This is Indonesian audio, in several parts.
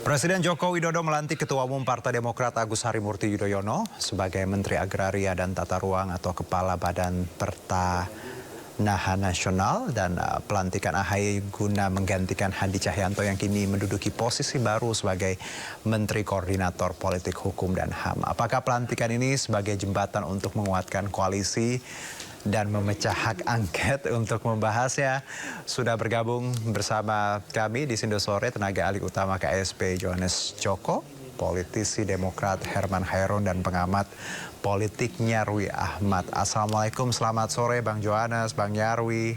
Presiden Joko Widodo melantik Ketua Umum Partai Demokrat Agus Harimurti Yudhoyono sebagai Menteri Agraria dan Tata Ruang atau Kepala Badan Pertanahan Nasional, dan pelantikan AHY guna menggantikan Hadi Cahyanto yang kini menduduki posisi baru sebagai Menteri Koordinator Politik Hukum dan HAM. Apakah pelantikan ini sebagai jembatan untuk menguatkan koalisi dan memecah hak angket? Untuk membahasnya sudah bergabung bersama kami di Sindo Sore tenaga ahli utama KSP Johannes Joko, politisi Demokrat Herman Hairon, dan pengamat politik Nyarwi Ahmad. Assalamualaikum, selamat sore Bang Johannes, Bang Nyarwi,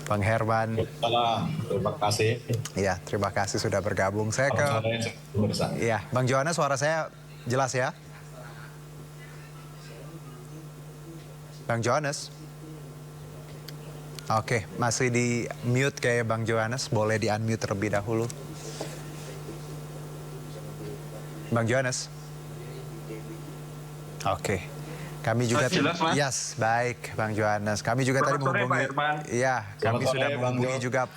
Bang Herman. Terima kasih. Ya, terima kasih sudah bergabung. Saya ke ya, Bang Johannes, suara saya jelas ya? Bang Johannes? Oke, masih di mute kayak Bang Johannes. Boleh di unmute terlebih dahulu. Bang Johannes? Oke. Kami juga jelas, Mas? yes, baik Bang Johannes. Kami juga tadi menghubungi, iya, kami sudah menghubungi juga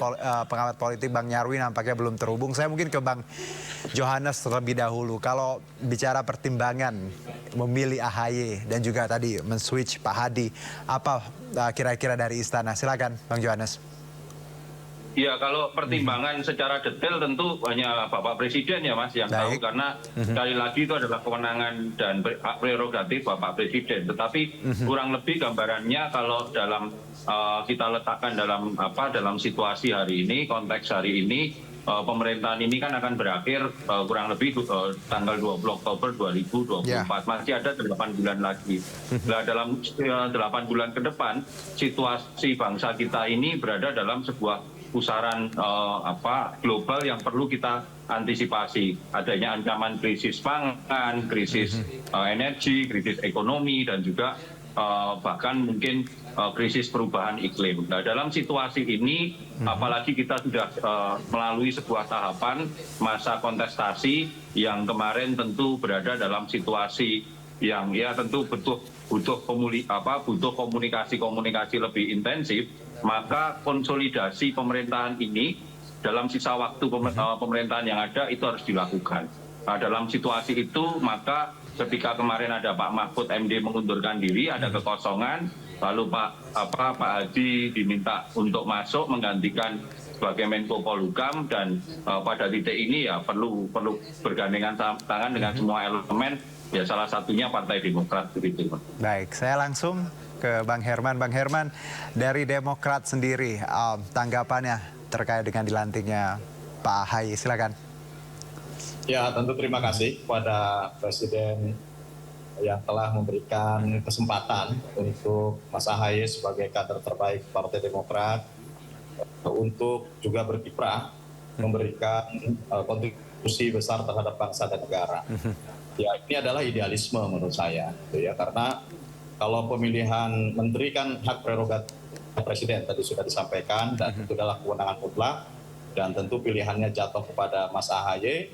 pengamat politik Bang Nyarwi, nampaknya belum terhubung. Saya mungkin ke Bang Johannes terlebih dahulu. Kalau bicara pertimbangan memilih AHY dan juga tadi men-switch Pak Hadi, apa kira-kira dari istana? Silakan Bang Johannes. Ya, kalau pertimbangan secara detail tentu hanya Bapak Presiden ya Mas yang tahu, karena sekali lagi itu adalah kewenangan dan hak prerogatif Bapak Presiden. Tetapi kurang lebih gambarannya kalau dalam kita letakkan dalam situasi hari ini, konteks hari ini, pemerintahan ini kan akan berakhir kurang lebih tanggal 20 Oktober 2024. Masih ada 8 bulan lagi. Nah, dalam 8 bulan ke depan, situasi bangsa kita ini berada dalam sebuah pusaran global yang perlu kita antisipasi. Adanya ancaman krisis pangan, krisis energi, krisis ekonomi, dan juga bahkan mungkin krisis perubahan iklim. Nah, dalam situasi ini, apalagi kita sudah melalui sebuah tahapan masa kontestasi yang kemarin tentu berada dalam situasi yang ya tentu butuh komunikasi lebih intensif, maka konsolidasi pemerintahan ini dalam sisa waktu pemerintahan yang ada itu harus dilakukan. Nah, dalam situasi itu, maka ketika kemarin ada Pak Mahfud MD mengundurkan diri, ada kekosongan, lalu Pak Hadi diminta untuk masuk menggantikan sebagai Menko Polhukam, dan pada titik ini ya perlu bergandengan tangan dengan semua elemen. Ya, salah satunya Partai Demokrat begitu. Baik, saya langsung ke Bang Herman. Bang Herman, dari Demokrat sendiri, tanggapannya terkait dengan dilantiknya Pak AHY, silakan. Ya, tentu terima kasih kepada Presiden yang telah memberikan kesempatan untuk Mas AHY sebagai kader terbaik Partai Demokrat untuk juga berkiprah memberikan kontribusi besar terhadap bangsa dan negara. Ya, ini adalah idealisme menurut saya, ya, karena kalau pemilihan menteri kan hak prerogatif Presiden tadi sudah disampaikan, dan itu adalah kewenangan mutlak, dan tentu pilihannya jatuh kepada Mas AHY.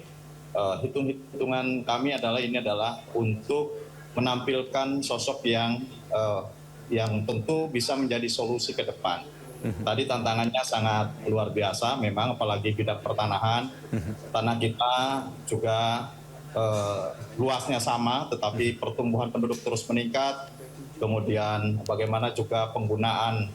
Hitung-hitungan kami ini adalah untuk menampilkan sosok yang tentu bisa menjadi solusi ke depan. Tadi tantangannya sangat luar biasa memang, apalagi bidang pertanahan. Tanah kita juga luasnya sama, tetapi pertumbuhan penduduk terus meningkat. Kemudian bagaimana juga penggunaan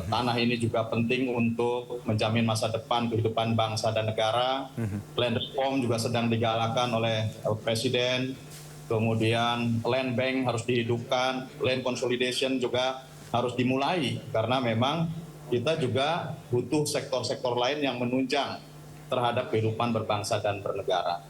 tanah ini juga penting untuk menjamin masa depan kehidupan bangsa dan negara. Land reform juga sedang digalakan oleh Presiden. Kemudian land bank harus dihidupkan, land consolidation juga harus dimulai, karena memang kita juga butuh sektor-sektor lain yang menunjang terhadap kehidupan berbangsa dan bernegara.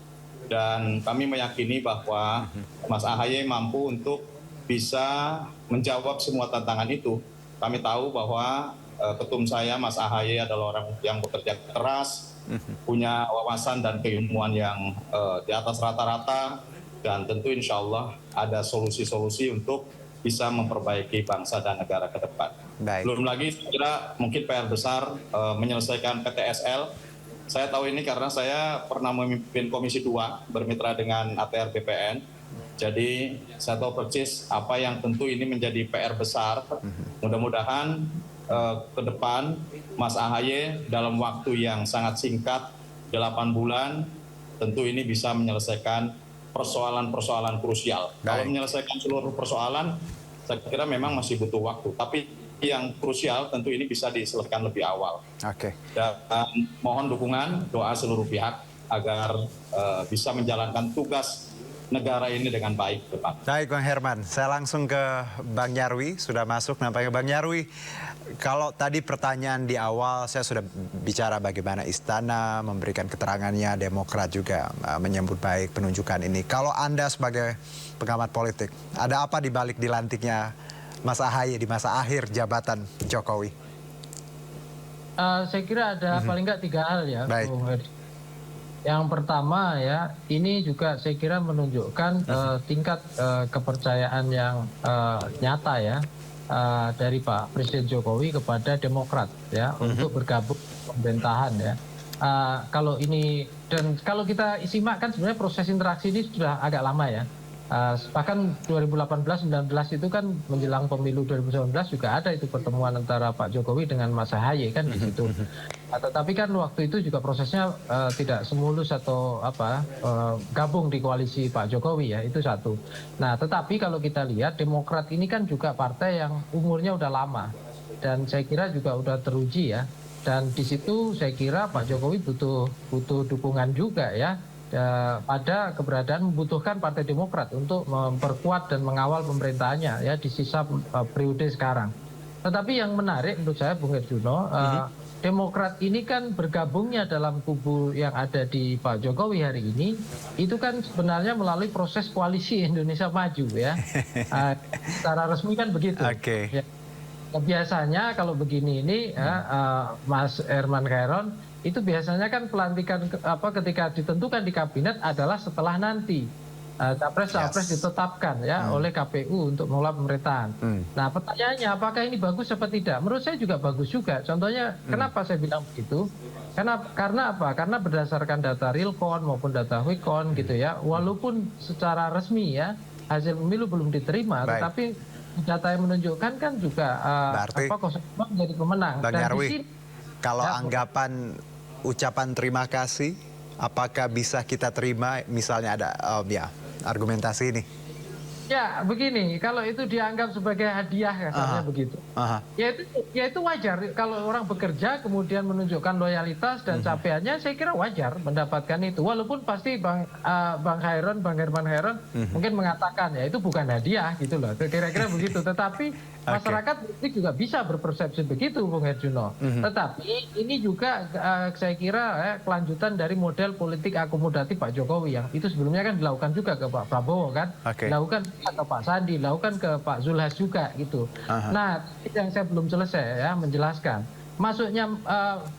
Dan kami meyakini bahwa Mas AHY mampu untuk bisa menjawab semua tantangan itu. Kami tahu bahwa ketum saya, Mas AHY, adalah orang yang bekerja keras, punya wawasan dan keilmuan yang di atas rata-rata, dan tentu insya Allah ada solusi-solusi untuk bisa memperbaiki bangsa dan negara ke depan. Baik. Belum lagi, saya kira mungkin PR besar menyelesaikan PTSL. Saya tahu ini karena saya pernah memimpin Komisi 2 bermitra dengan ATR BPN. Jadi saya tahu persis apa yang tentu ini menjadi PR besar. Mudah-mudahan ke depan Mas AHY dalam waktu yang sangat singkat 8 bulan tentu ini bisa menyelesaikan persoalan-persoalan krusial. Kalau menyelesaikan seluruh persoalan, saya kira memang masih butuh waktu. Tapi yang krusial tentu ini bisa diselesaikan lebih awal. Dan mohon dukungan, doa seluruh pihak agar bisa menjalankan tugas negara ini dengan baik ke depan. Baik Bang Herman, saya langsung ke Bang Nyarwi, sudah masuk nampaknya. Bang Nyarwi, kalau tadi pertanyaan di awal saya sudah bicara bagaimana Istana memberikan keterangannya, Demokrat juga menyambut baik penunjukan ini. Kalau Anda sebagai pengamat politik, ada apa di balik dilantiknya Mas Ahaye di masa akhir jabatan Jokowi? Saya kira ada paling nggak 3 hal ya. Baik. Yang pertama ya, ini juga saya kira menunjukkan tingkat kepercayaan yang nyata ya dari Pak Presiden Jokowi kepada Demokrat ya untuk bergabung pemerintahan ya. Kalau ini dan kalau kita simak kan sebenarnya proses interaksi ini sudah agak lama ya. Bahkan 2018-19 itu kan menjelang pemilu 2019 juga ada itu pertemuan antara Pak Jokowi dengan Mas Ahaye kan di situ. Tetapi kan waktu itu juga prosesnya tidak semulus atau gabung di koalisi Pak Jokowi ya, itu satu. Nah, tetapi kalau kita lihat Demokrat ini kan juga partai yang umurnya udah lama dan saya kira juga udah teruji ya. Dan di situ saya kira Pak Jokowi butuh dukungan juga ya. Pada keberadaan membutuhkan Partai Demokrat untuk memperkuat dan mengawal pemerintahannya ya di sisa periode sekarang. Tetapi yang menarik menurut saya Bung Herjuno, Demokrat ini kan bergabungnya dalam kubu yang ada di Pak Jokowi hari ini, itu kan sebenarnya melalui proses koalisi Indonesia Maju ya. Secara resmi kan begitu. Ya. Biasanya kalau begini ini Mas Herman Khairon, itu biasanya kan pelantikan ketika ditentukan di kabinet adalah setelah nanti capres-capres ditetapkan ya oleh KPU untuk mengelola pemerintahan. Nah, pertanyaannya apakah ini bagus atau tidak? Menurut saya juga bagus juga. Contohnya kenapa saya bilang begitu? Karena apa? Karena berdasarkan data Realcon maupun data Quickcon gitu ya, walaupun secara resmi ya hasil pemilu belum diterima, tetapi data yang menunjukkan kan juga menjadi pemenang. Bang Nyarwi, kalau anggapan ucapan terima kasih, apakah bisa kita terima misalnya ada argumentasi ini? Ya begini, kalau itu dianggap sebagai hadiah katanya begitu. Ya itu wajar kalau orang bekerja kemudian menunjukkan loyalitas dan capaiannya, saya kira wajar mendapatkan itu. Walaupun pasti Bang Herman Khairon mungkin mengatakan ya itu bukan hadiah gitu loh. Kira-kira begitu. Tetapi masyarakat juga bisa berpersepsi begitu Bung Herjuno. Tetapi ini juga saya kira kelanjutan dari model politik akomodatif Pak Jokowi yang itu sebelumnya kan dilakukan juga ke Pak Prabowo kan. Dilakukan ke Pak Sandi, dilakukan ke Pak Zulhas juga gitu. Nah, yang saya belum selesai ya menjelaskan. Masuknya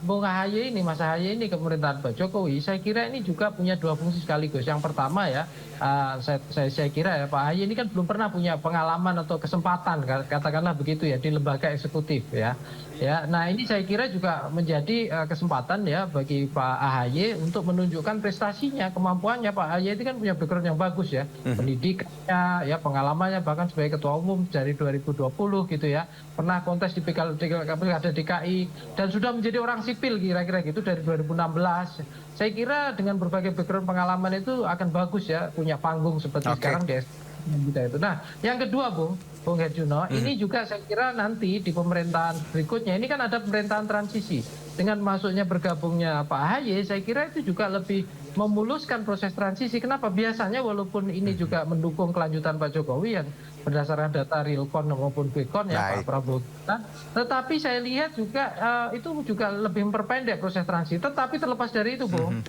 Bung Ahaye ini, Mas Ahaye ini ke pemerintahan Pak Jokowi, saya kira ini juga punya 2 fungsi sekaligus. Yang pertama ya, saya kira ya Pak Ahaye ini kan belum pernah punya pengalaman atau kesempatan, katakanlah begitu ya, di lembaga eksekutif ya. Nah ini saya kira juga menjadi kesempatan ya bagi Pak Ahaye untuk menunjukkan prestasinya, kemampuannya. Pak Ahaye itu kan punya background yang bagus ya, pendidikannya, ya pengalamannya bahkan sebagai ketua umum dari 2020 gitu ya, pernah kontes di Pilkada DKI dan sudah menjadi orang sipil kira-kira gitu dari 2016. Saya kira dengan berbagai background pengalaman itu akan bagus ya, punya panggung seperti sekarang di itu. Nah, yang kedua Bung Herjuno, ini juga saya kira nanti di pemerintahan berikutnya, ini kan ada pemerintahan transisi. Dengan masuknya bergabungnya Pak Ahaye, saya kira itu juga lebih memuluskan proses transisi. Kenapa? Biasanya walaupun ini juga mendukung kelanjutan Pak Jokowi yang berdasarkan data Realcon maupun Quickcon ya Pak Prabowo, tetapi saya lihat juga itu juga lebih memperpendek proses transisi. Tetapi terlepas dari itu Bung,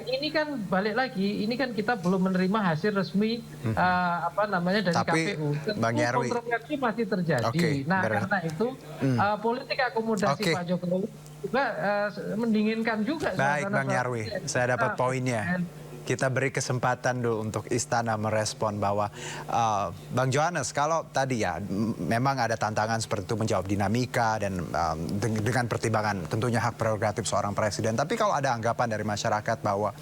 ini kan balik lagi, ini kan kita belum menerima hasil resmi dari KPU. Bang Nyarwi, kontroversi masih terjadi. Nah karena itu politik akomodasi Pak Jokowi juga mendinginkan juga. Baik Bang Nyarwi, saya dapat poinnya. Kita beri kesempatan dulu untuk Istana merespon bahwa Bang Johannes, kalau tadi ya memang ada tantangan seperti itu menjawab dinamika dan dengan pertimbangan tentunya hak prerogatif seorang presiden. Tapi kalau ada anggapan dari masyarakat bahwa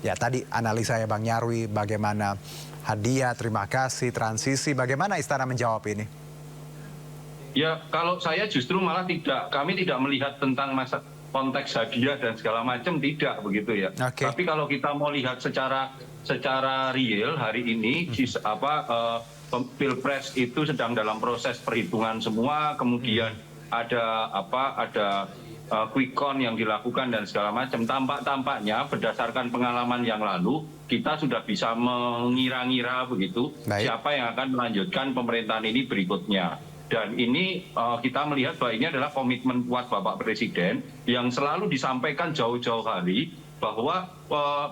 ya tadi analisa ya Bang Nyarwi, bagaimana hadiah, terima kasih, transisi, bagaimana Istana menjawab ini? Ya kalau saya justru malah kami tidak melihat tentang konteks hadiah dan segala macam, tidak begitu ya. Tapi kalau kita mau lihat secara real hari ini, Pilpres itu sedang dalam proses perhitungan semua, kemudian ada quick count yang dilakukan dan segala macam. Tampaknya berdasarkan pengalaman yang lalu, kita sudah bisa mengira-ngira begitu siapa yang akan melanjutkan pemerintahan ini berikutnya. Dan ini kita melihat bahwa ini adalah komitmen kuat Bapak Presiden yang selalu disampaikan jauh-jauh hari bahwa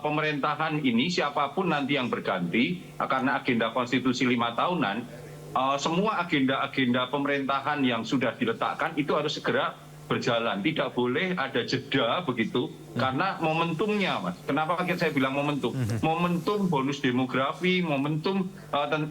pemerintahan ini siapapun nanti yang berganti, karena agenda konstitusi 5 tahunan, semua agenda-agenda pemerintahan yang sudah diletakkan itu harus segera berjalan, tidak boleh ada jeda begitu, karena momentumnya, Mas. Kenapa saya bilang momentum? Momentum bonus demografi, momentum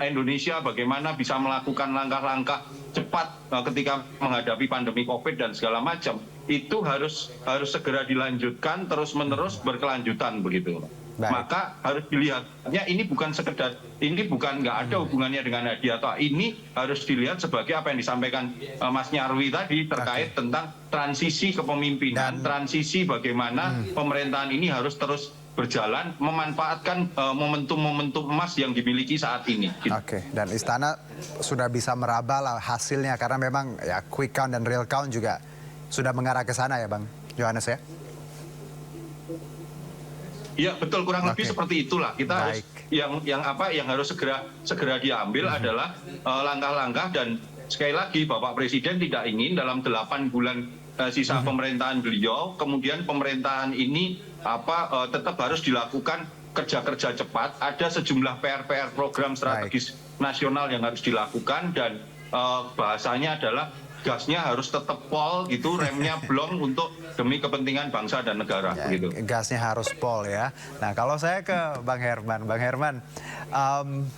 Indonesia bagaimana bisa melakukan langkah-langkah cepat ketika menghadapi pandemi COVID dan segala macam, itu harus segera dilanjutkan terus-menerus berkelanjutan begitu. Maka harus dilihatnya ini bukan sekedar, ini bukan nggak ada hubungannya dengan hadiah, atau ini harus dilihat sebagai apa yang disampaikan Mas Nyarwi tadi terkait tentang transisi kepemimpinan, transisi bagaimana pemerintahan ini harus terus berjalan, memanfaatkan momentum-momentum emas yang dimiliki saat ini. Dan Istana sudah bisa meraba lah hasilnya, karena memang ya quick count dan real count juga sudah mengarah ke sana ya Bang Yohanes ya? Ya betul, kurang lebih seperti itulah. Kita harus yang harus segera diambil adalah langkah-langkah, dan sekali lagi Bapak Presiden tidak ingin dalam 8 bulan sisa pemerintahan beliau, kemudian pemerintahan ini tetap harus dilakukan kerja-kerja cepat. Ada sejumlah PR program strategis nasional yang harus dilakukan, dan bahasanya adalah gasnya harus tetap pol gitu, remnya blong untuk demi kepentingan bangsa dan negara begitu. Gasnya harus pol ya. Nah, kalau saya ke Bang Herman,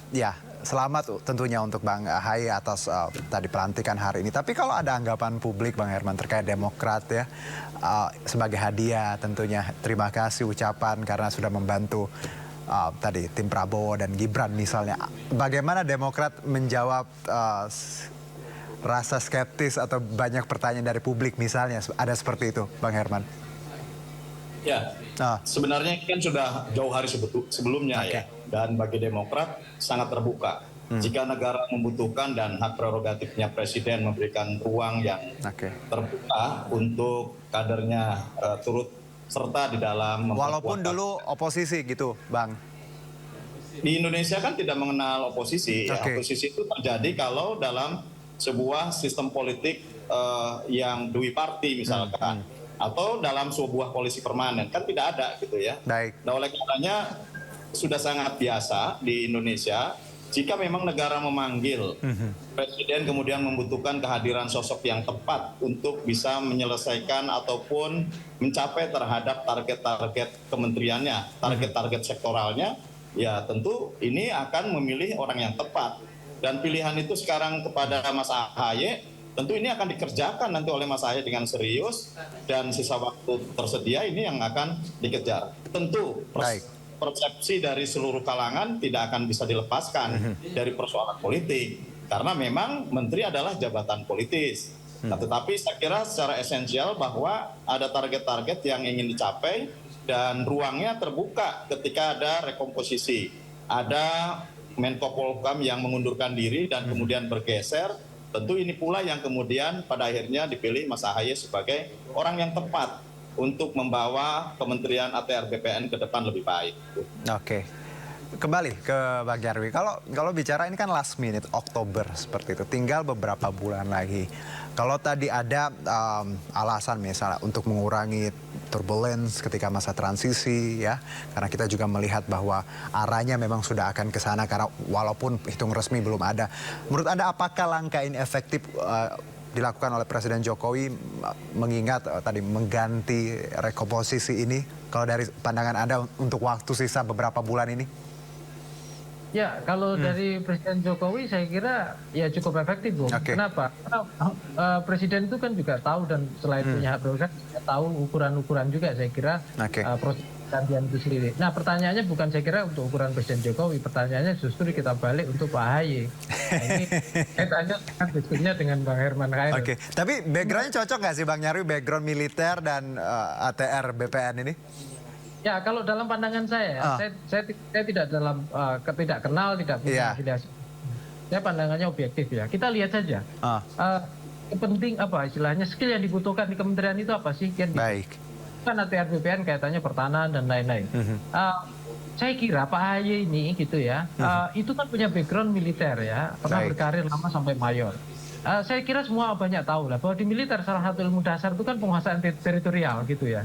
ya selamat tentunya untuk Bang Ahaye atas tadi pelantikan hari ini. Tapi kalau ada anggapan publik Bang Herman terkait Demokrat ya, sebagai hadiah tentunya terima kasih ucapan karena sudah membantu tadi tim Prabowo dan Gibran misalnya. Bagaimana Demokrat menjawab rasa skeptis atau banyak pertanyaan dari publik misalnya, ada seperti itu Bang Herman? Ya, sebenarnya ini kan sudah jauh hari sebelumnya ya, dan bagi Demokrat sangat terbuka. Jika negara membutuhkan dan hak prerogatifnya Presiden memberikan ruang yang terbuka untuk kadernya turut serta di dalam walaupun dulu oposisi gitu Bang. Di Indonesia kan tidak mengenal oposisi, ya. Oposisi itu terjadi kalau dalam sebuah sistem politik yang dui parti misalkan, atau dalam sebuah koalisi permanen, kan tidak ada gitu ya. Nah, oleh karenanya sudah sangat biasa di Indonesia jika memang negara memanggil Presiden kemudian membutuhkan kehadiran sosok yang tepat untuk bisa menyelesaikan ataupun mencapai terhadap target-target kementeriannya, target-target sektoralnya, ya tentu ini akan memilih orang yang tepat. Dan pilihan itu sekarang kepada Mas Ahaye, tentu ini akan dikerjakan nanti oleh Mas Ahaye dengan serius, dan sisa waktu tersedia ini yang akan dikejar. Tentu persepsi dari seluruh kalangan tidak akan bisa dilepaskan dari persoalan politik, karena memang menteri adalah jabatan politis. Nah, tetapi saya kira secara esensial bahwa ada target-target yang ingin dicapai, dan ruangnya terbuka ketika ada rekomposisi. Ada Menko Polhukam yang mengundurkan diri dan kemudian bergeser, tentu ini pula yang kemudian pada akhirnya dipilih Mas Ahaye sebagai orang yang tepat untuk membawa Kementerian ATR BPN ke depan lebih baik. Kembali ke Bang Nyarwi, kalau bicara ini kan last minute Oktober seperti itu, tinggal beberapa bulan lagi. Kalau tadi ada alasan misalnya untuk mengurangi turbulence ketika masa transisi ya, karena kita juga melihat bahwa arahnya memang sudah akan ke sana karena walaupun hitung resmi belum ada. Menurut Anda apakah langkah ini efektif dilakukan oleh Presiden Jokowi mengingat tadi mengganti rekomposisi ini? Kalau dari pandangan Anda untuk waktu sisa beberapa bulan ini? Ya, kalau dari Presiden Jokowi saya kira ya cukup efektif, Bung. Kenapa? Karena Presiden itu kan juga tahu, dan selain punya hak prerogatif, tahu ukuran-ukuran juga saya kira proses pergantian itu sendiri. Nah pertanyaannya bukan saya kira untuk ukuran Presiden Jokowi, pertanyaannya justru kita balik untuk Pak Ahy. Nah, ini saya tanya diskusinya dengan Bang Herman Khairul. Oke, tapi backgroundnya cocok nggak sih Bang Nyarwi, background militer dan ATR BPN ini? Ya kalau dalam pandangan saya, saya tidak dalam tidak kenal, tidak punya afiliasi. Saya pandangannya objektif ya. Kita lihat saja. Penting apa istilahnya skill yang dibutuhkan di kementerian itu apa sih? Baik. Kan ATR BPN kaitannya pertahanan dan lain-lain. Saya kira Pak Ahy ini gitu ya, itu kan punya background militer ya, pernah berkarir lama sampai mayor. Saya kira semua banyak tahu lah bahwa di militer salah satu ilmu dasar itu kan penguasaan teritorial gitu ya.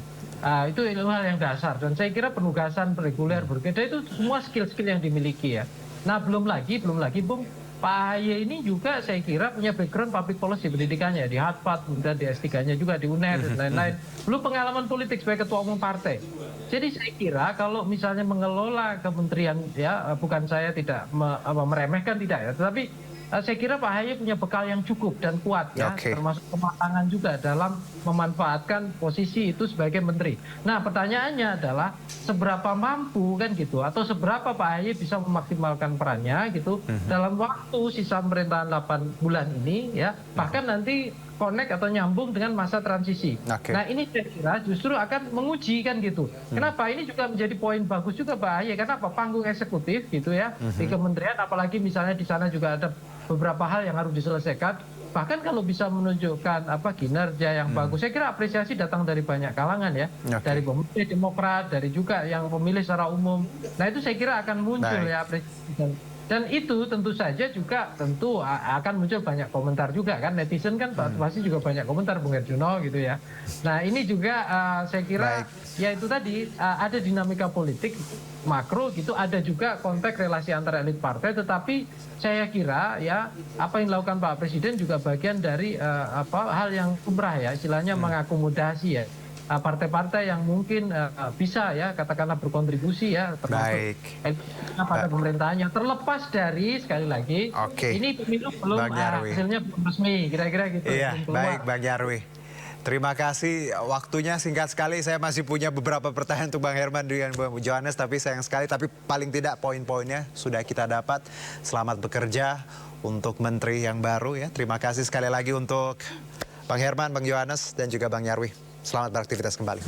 Itu ilmu hal yang dasar dan saya kira penugasan reguler berbeda itu semua skill-skill yang dimiliki ya. Nah belum lagi Bung, Pak Ahy ini juga saya kira punya background public policy pendidikannya di Harvard, kemudian di S3-nya juga di UNER dan lain-lain. Belum pengalaman politik sebagai ketua umum partai. Jadi saya kira kalau misalnya mengelola kementerian ya bukan saya tidak meremehkan tidak ya, tetapi saya kira Pak Ahy punya bekal yang cukup dan kuat ya, termasuk kematangan juga dalam memanfaatkan posisi itu sebagai menteri. Nah pertanyaannya adalah seberapa mampu kan gitu, atau seberapa Pak Ahy bisa memaksimalkan perannya gitu dalam waktu sisa pemerintahan 8 bulan ini ya, bahkan nanti connect atau nyambung dengan masa transisi. Nah ini saya kira justru akan menguji kan gitu. Kenapa? Ini juga menjadi poin bagus juga Pak Ahy, karena apa? Panggung eksekutif gitu ya di kementerian, apalagi misalnya di sana juga ada beberapa hal yang harus diselesaikan. Bahkan kalau bisa menunjukkan kinerja yang bagus, saya kira apresiasi datang dari banyak kalangan ya, dari pemilih Demokrat, dari juga yang pemilih secara umum. Nah itu saya kira akan muncul ya apresiasi. Dan itu tentu saja juga akan muncul banyak komentar juga kan, netizen kan pasti juga banyak komentar Bung Herjuno gitu ya. Nah ini juga saya kira ya itu tadi ada dinamika politik makro gitu, ada juga konteks relasi antara elit partai, tetapi saya kira ya apa yang dilakukan Pak Presiden juga bagian dari hal yang lumrah ya, istilahnya mengakomodasi ya partai-partai yang mungkin bisa ya katakanlah berkontribusi ya termasuk pada pemerintahannya, terlepas dari sekali lagi ini pemilu belum hasilnya belum resmi kira-kira gitu. Iya, baik Bang Nyarwi. Terima kasih waktunya singkat sekali. Saya masih punya beberapa pertanyaan untuk Bang Herman dan Bang Johannes, tapi sayang sekali, tapi paling tidak poin-poinnya sudah kita dapat. Selamat bekerja untuk menteri yang baru ya. Terima kasih sekali lagi untuk Bang Herman, Bang Johannes dan juga Bang Nyarwi. Selamat beraktivitas kembali.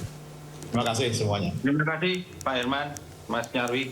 Terima kasih semuanya. Terima kasih Pak Herman, Mas Nyarwi.